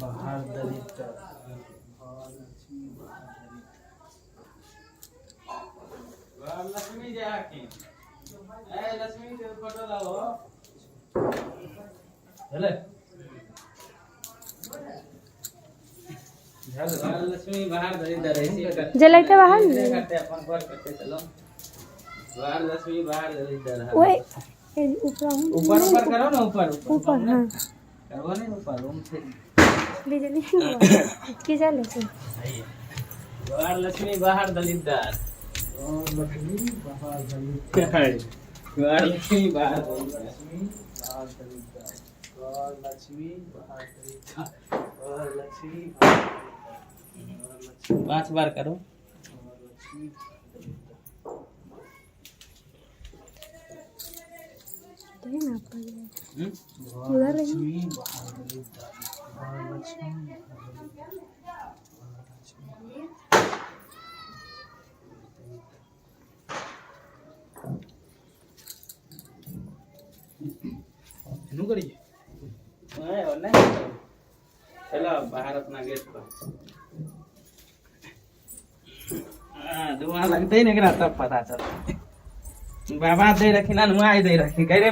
बाहर दलित लक्ष्मी जाके ए लक्ष्मी के फोटो लाओ चले लक्ष्मी बाहर दलित ऐसी जलाते बाहर करते अपन घर करते चलो बाहर लक्ष्मी बाहर दलित ओए ऊपर ऊपर ऊपर करो ना ऊपर ऊपर हां करो नहीं ऊपर रूम से बिजली की चले बाहर लक्ष्मी बाहर दलितदार और लक्ष्मी बाहर दलितदार बाहर लक्ष्मी बाहर दलितदार और लक्ष्मी बाहर दलितदार और लक्ष्मी 5 बार करो और लक्ष्मी ना उधर लक्ष्मी बाहर दलितदार और लक्ष्मी नु करिए चलो बाहर अपना गेट पर धुआं लगते ही नहीं तब पता चल बाबा दे रखी ना नुआ दे रखी कह रे